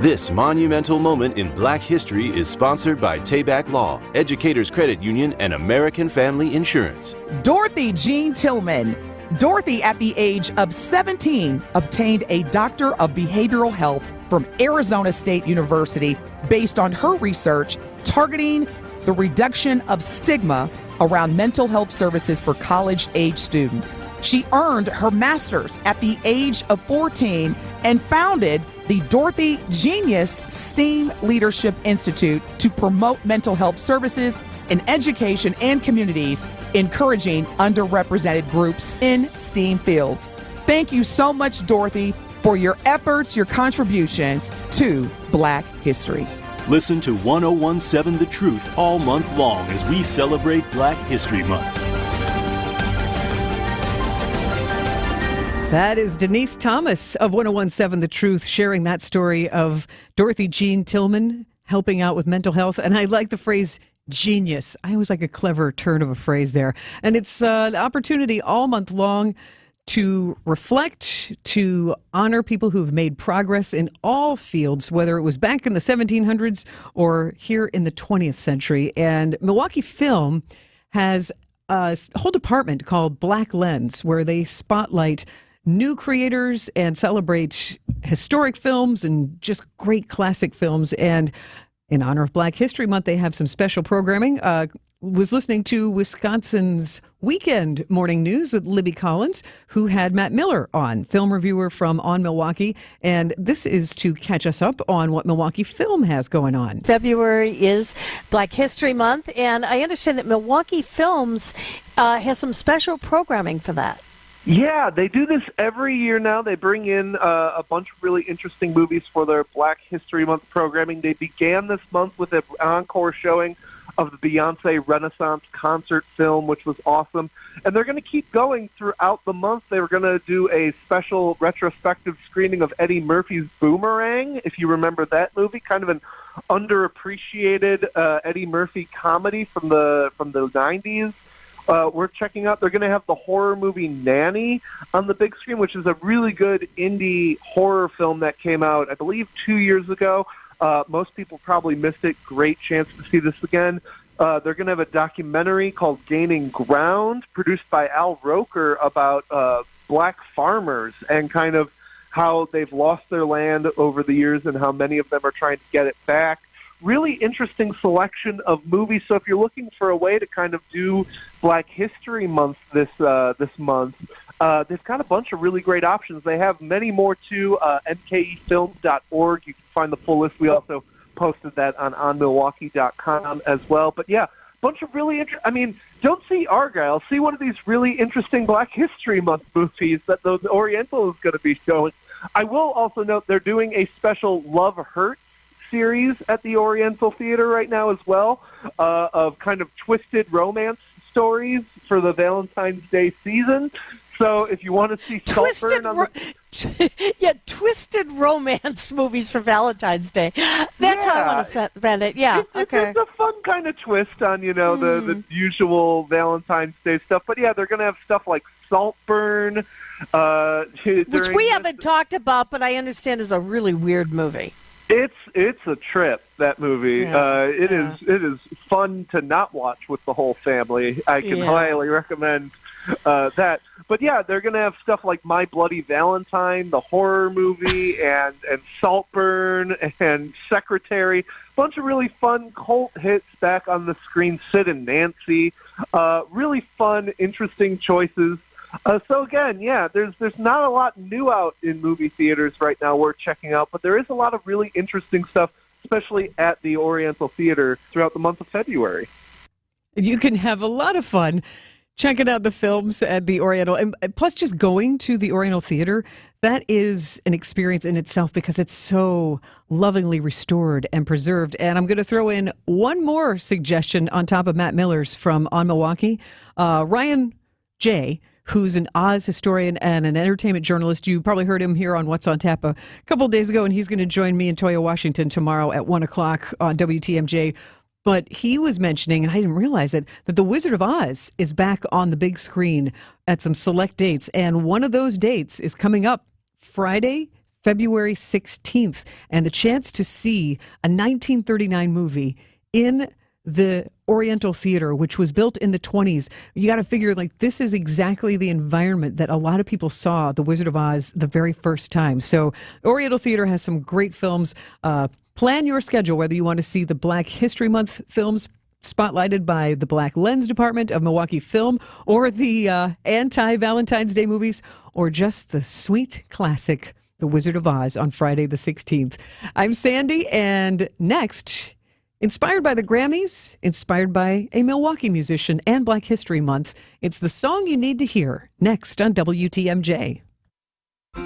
This monumental moment in Black history is sponsored by Tayback Law, Educators Credit Union, and American Family Insurance. Dorothy Jean Tillman. Dorothy, at the age of 17, obtained a Doctor of Behavioral Health from Arizona State University based on her research targeting the reduction of stigma around mental health services for college-age students. She earned her master's at the age of 14 and founded the Dorothy Genius STEAM Leadership Institute to promote mental health services in education and communities, encouraging underrepresented groups in STEAM fields. Thank you so much, Dorothy, for your efforts, your contributions to Black history. Listen to 1017 The Truth all month long as we celebrate Black History Month. That is Denise Thomas of 1017 The Truth sharing that story of Dorothy Jean Tillman helping out with mental health. And I like the phrase genius. I always like a clever turn of a phrase there. And it's an opportunity all month long to reflect, to honor people who've made progress in all fields, whether it was back in the 1700s or here in the 20th century. And Milwaukee Film has a whole department called Black Lens, where they spotlight new creators and celebrate historic films and just great classic films. And in honor of Black History Month, they have some special programming. Was listening to Wisconsin's Weekend Morning News with Libby Collins, who had Matt Miller on, film reviewer from On Milwaukee. And this is to catch us up on what Milwaukee Film has going on. February is Black History Month, and I understand that Milwaukee Films has some special programming for that. Yeah, they do this every year now. They bring in a bunch of really interesting movies for their Black History Month programming. They began this month with an encore showing of the Beyonce Renaissance concert film, which was awesome. And they're going to keep going throughout the month. They were going to do a special retrospective screening of Eddie Murphy's Boomerang, if you remember that movie, kind of an underappreciated Eddie Murphy comedy from the 90s. We're checking out. They're going to have the horror movie Nanny on the big screen, which is a really good indie horror film that came out, I believe, 2 years ago. Most people probably missed it. Great chance to see this again. They're going to have a documentary called Gaining Ground, produced by Al Roker, about black farmers and kind of how they've lost their land over the years and how many of them are trying to get it back. Really interesting selection of movies. So if you're looking for a way to kind of do Black History Month this month, they've got a bunch of really great options. They have many more too. MKEfilms.org. You can find the full list. We also posted that on onmilwaukee.com as well. But yeah, bunch of really don't see Argyle. See one of these really interesting Black History Month movies that the Oriental is going to be showing. I will also note they're doing a special Love Hurts series at the Oriental Theater right now as well, of kind of twisted romance stories for the Valentine's Day season. So if you want to see Saltburn on twisted romance movies for Valentine's Day. That's how I want to spend it. Yeah, okay. It's a fun kind of twist on, the usual Valentine's Day stuff. But yeah, they're going to have stuff like Saltburn, Which we haven't talked about, but I understand is a really weird movie. It's a trip, that movie. It is fun to not watch with the whole family. I can highly recommend that. But yeah, they're going to have stuff like My Bloody Valentine, the horror movie, and Saltburn, and Secretary. A bunch of really fun cult hits back on the screen. Sid and Nancy. Really fun, interesting choices. So again, there's not a lot new out in movie theaters right now worth checking out, but there is a lot of really interesting stuff, especially at the Oriental Theater throughout the month of February. You can have a lot of fun checking out the films at the Oriental. And plus, just going to the Oriental Theater, that is an experience in itself because it's so lovingly restored and preserved. And I'm going to throw in one more suggestion on top of Matt Miller's from On Milwaukee. Ryan J., who's an Oz historian and an entertainment journalist. You probably heard him here on What's on Tap a couple of days ago, and he's going to join me in Toyah, Washington tomorrow at 1 o'clock on WTMJ. But he was mentioning, and I didn't realize it, that The Wizard of Oz is back on the big screen at some select dates. And one of those dates is coming up Friday, February 16th. And the chance to see a 1939 movie in the Oriental Theater, which was built in the 20s. You got to figure, like, this is exactly the environment that a lot of people saw The Wizard of Oz the very first time. So Oriental Theater has some great films. Plan your schedule, whether you want to see the Black History Month films spotlighted by the Black Lens Department of Milwaukee Film, or the anti-Valentine's Day movies, or just the sweet classic The Wizard of Oz on Friday the 16th. I'm Sandy, and next, inspired by the Grammys, inspired by a Milwaukee musician and Black History Month, it's the song you need to hear next on WTMJ.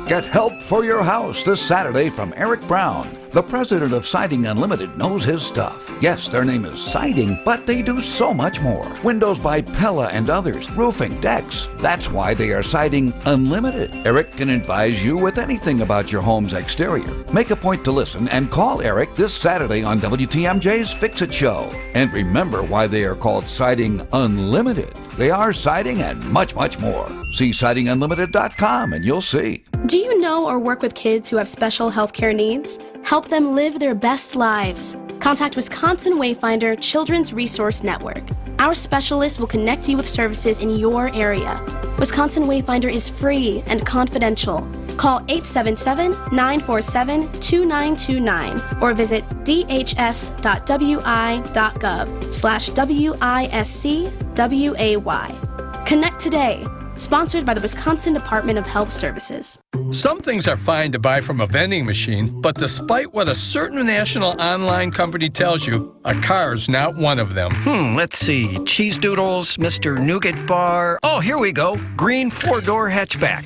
Get help for your house this Saturday from Eric Brown. The president of Siding Unlimited knows his stuff. Yes, their name is Siding, but they do so much more. Windows by Pella and others, roofing, decks. That's why they are Siding Unlimited. Eric can advise you with anything about your home's exterior. Make a point to listen and call Eric this Saturday on WTMJ's Fix-It Show. And remember why they are called Siding Unlimited. They are siding and much, much more. See sidingunlimited.com and you'll see. Do you know or work with kids who have special healthcare needs? Help them live their best lives. Contact Wisconsin Wayfinder Children's Resource Network. Our specialists will connect you with services in your area. Wisconsin Wayfinder is free and confidential. Call 877-947-2929 or visit dhs.wi.gov/WISCWAY. Connect today. Sponsored by the Wisconsin Department of Health Services. Some things are fine to buy from a vending machine, but despite what a certain national online company tells you, a car's not one of them. Let's see. Cheese Doodles, Mr. Nougat Bar. Oh, here we go. Green 4-door hatchback.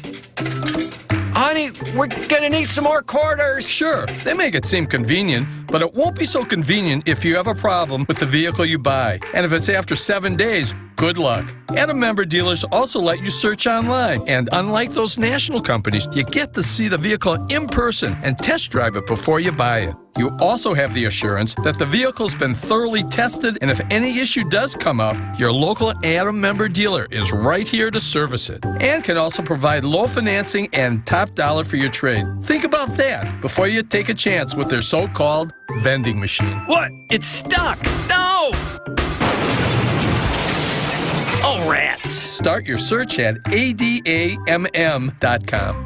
Honey, we're gonna need some more quarters. Sure, they make it seem convenient, but it won't be so convenient if you have a problem with the vehicle you buy. And if it's after 7 days, good luck. Adam member dealers also let you search online. And unlike those national companies, you get to see the vehicle in person and test drive it before you buy it. You also have the assurance that the vehicle's been thoroughly tested, and if any issue does come up, your local Adam member dealer is right here to service it. And can also provide low financing and top dollar for your trade. Think about that before you take a chance with their so-called vending machine. What? It's stuck! No! Oh, rats! Start your search at adamm.com.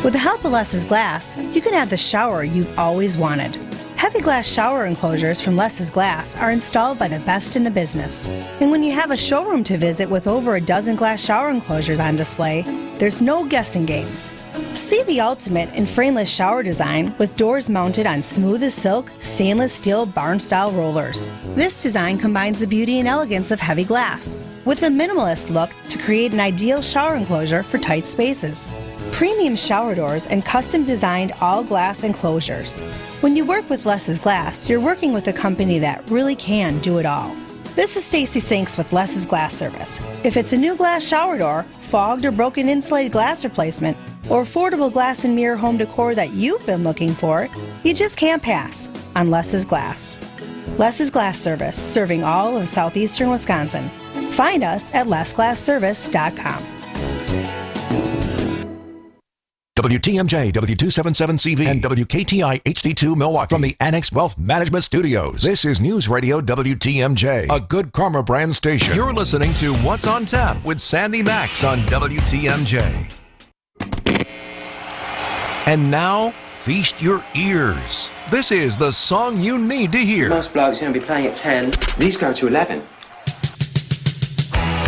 With the help of Less's Glass, you can have the shower you've always wanted. Heavy glass shower enclosures from Less's Glass are installed by the best in the business. And when you have a showroom to visit with over a dozen glass shower enclosures on display, there's no guessing games. See the ultimate in frameless shower design with doors mounted on smooth as silk, stainless steel barn-style rollers. This design combines the beauty and elegance of heavy glass with a minimalist look to create an ideal shower enclosure for tight spaces. Premium shower doors and custom-designed all-glass enclosures. When you work with Less's Glass, you're working with a company that really can do it all. This is Stacy Sinks with Less's Glass Service. If it's a new glass shower door, fogged or broken insulated glass replacement, or affordable glass and mirror home decor that you've been looking for, you just can't pass on Less's Glass. Less's Glass Service, serving all of southeastern Wisconsin. Find us at lessglassservice.com. WTMJ, W277CV, and WKTI HD2 Milwaukee from the Annex Wealth Management Studios. This is News Radio WTMJ, a Good Karma brand station. You're listening to What's on Tap with Sandy Maxx on WTMJ. And now, feast your ears. This is the song you need to hear. Most blokes are going to be playing at 10. These go to 11.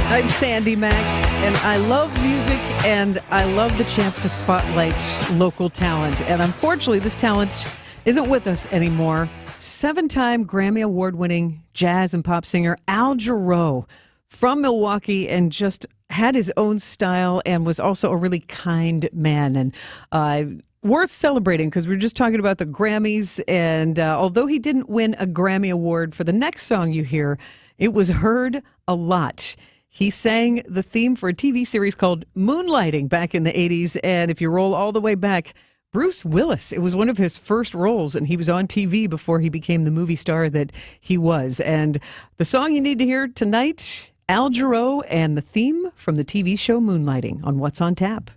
I'm Sandy Maxx, and I love music, and I love the chance to spotlight local talent. And unfortunately, this talent isn't with us anymore. 7-time Grammy Award-winning jazz and pop singer Al Jarreau from Milwaukee, and just had his own style and was also a really kind man. And worth celebrating, because we were just talking about the Grammys, and although he didn't win a Grammy Award for the next song you hear, it was heard a lot. He sang the theme for a TV series called Moonlighting back in the 80s, and if you roll all the way back, Bruce Willis, it was one of his first roles, and he was on TV before he became the movie star that he was. And the song you need to hear tonight, Al Jarreau and the theme from the TV show Moonlighting on What's on Tap.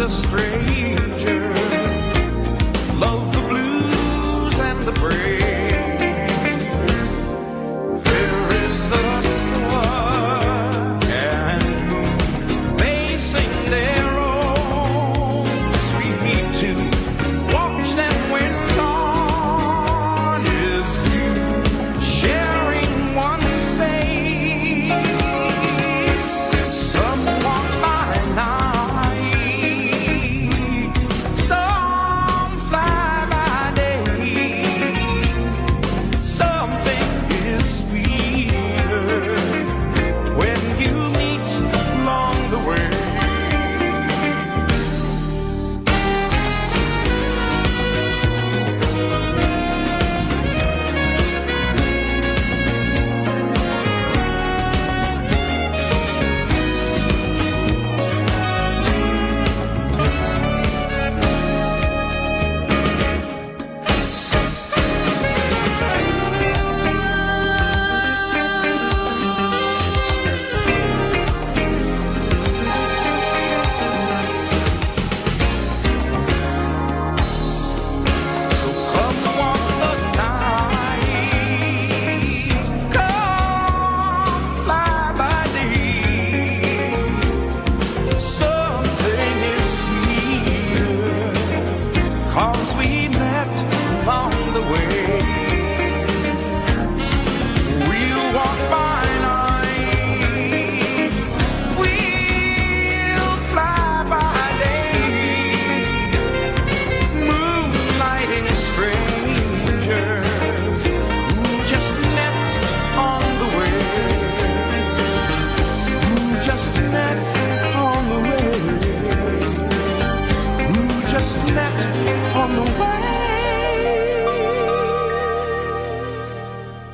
A stranger, love the blues and the praise. There is the sun and moon, they sing their own sweet tune. Watch them when dawn is due, sharing one space. Some walk by night,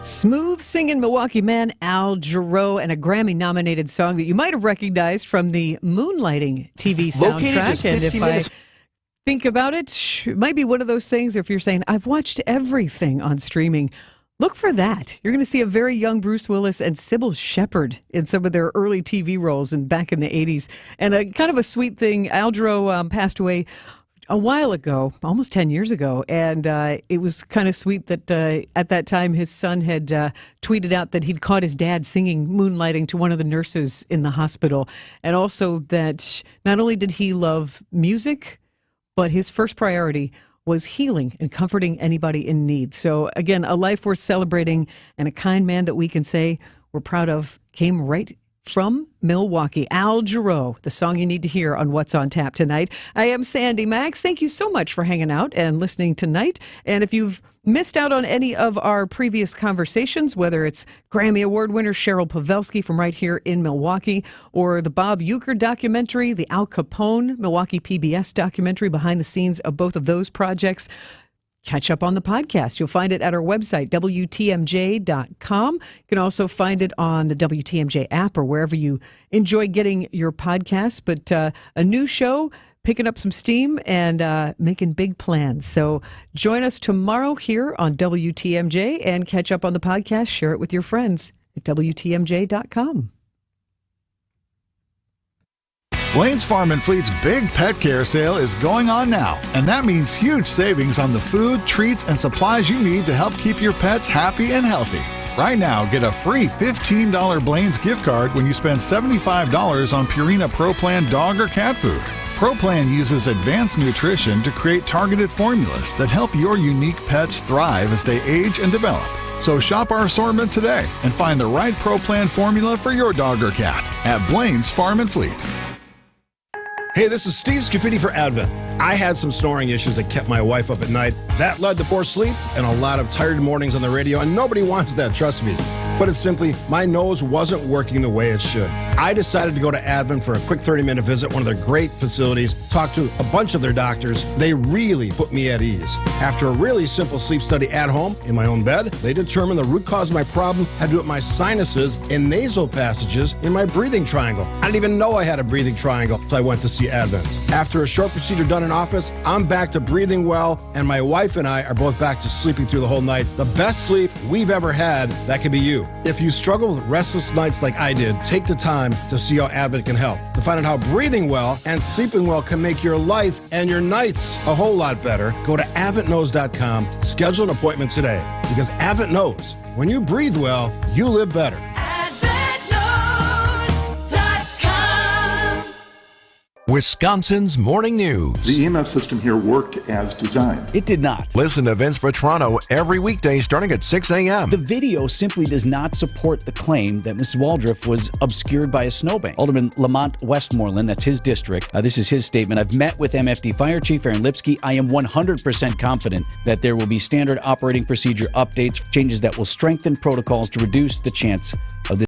Smooth singing Milwaukee man Al Jarreau, and a Grammy-nominated song that you might have recognized from the Moonlighting TV soundtrack. And if I think about it, it might be one of those things, if you're saying, I've watched everything on streaming, look for that. You're going to see a very young Bruce Willis and Sybil Shepherd in some of their early TV roles back in the 80s. And a kind of a sweet thing, Al Jarreau passed away a while ago, almost 10 years ago, and it was kind of sweet that at that time his son had tweeted out that he'd caught his dad singing Moonlighting to one of the nurses in the hospital, and also that not only did he love music, but his first priority was healing and comforting anybody in need. So again, a life worth celebrating and a kind man that we can say we're proud of came right from Milwaukee. Al Jarreau, the song you need to hear on What's on Tap tonight. I am Sandy Maxx. Thank you so much for hanging out and listening tonight. And if you've missed out on any of our previous conversations, whether it's Grammy Award winner Cheryl Pavelski from right here in Milwaukee, or the Bob Uecker documentary, the Al Capone Milwaukee PBS documentary behind the scenes of both of those projects, catch up on the podcast. You'll find it at our website, WTMJ.com. You can also find it on the WTMJ app or wherever you enjoy getting your podcasts. But a new show, picking up some steam and making big plans. So join us tomorrow here on WTMJ and catch up on the podcast. Share it with your friends at WTMJ.com. Blaine's Farm and Fleet's big pet care sale is going on now, and that means huge savings on the food, treats, and supplies you need to help keep your pets happy and healthy. Right now, get a free $15 Blaine's gift card when you spend $75 on Purina Pro Plan dog or cat food. Pro Plan uses advanced nutrition to create targeted formulas that help your unique pets thrive as they age and develop. So shop our assortment today and find the right Pro Plan formula for your dog or cat at Blaine's Farm and Fleet. Hey, this is Steve Scafidi for Advent. I had some snoring issues that kept my wife up at night. That led to poor sleep and a lot of tired mornings on the radio, and nobody wants that, trust me. Put it simply, my nose wasn't working the way it should. I decided to go to Advent for a quick 30-minute visit, one of their great facilities, talk to a bunch of their doctors. They really put me at ease. After a really simple sleep study at home, in my own bed, they determined the root cause of my problem had to do with my sinuses and nasal passages in my breathing triangle. I didn't even know I had a breathing triangle until I went to see Advent. After a short procedure done in office, I'm back to breathing well, and my wife and I are both back to sleeping through the whole night. The best sleep we've ever had, that could be you. If you struggle with restless nights like I did, take the time to see how Advent can help. To find out how breathing well and sleeping well can make your life and your nights a whole lot better, go to AdventKnows.com, schedule an appointment today. Because Advent knows, when you breathe well, you live better. Wisconsin's Morning News. The EMS system here worked as designed. It did not. Listen to Vince Vetrano every weekday starting at 6 a.m. The video simply does not support the claim that Mrs. Waldriff was obscured by a snowbank. Alderman Lamont Westmoreland, that's his district, this is his statement. I've met with MFD Fire Chief Aaron Lipsky. I am 100% confident that there will be standard operating procedure updates, changes that will strengthen protocols to reduce the chance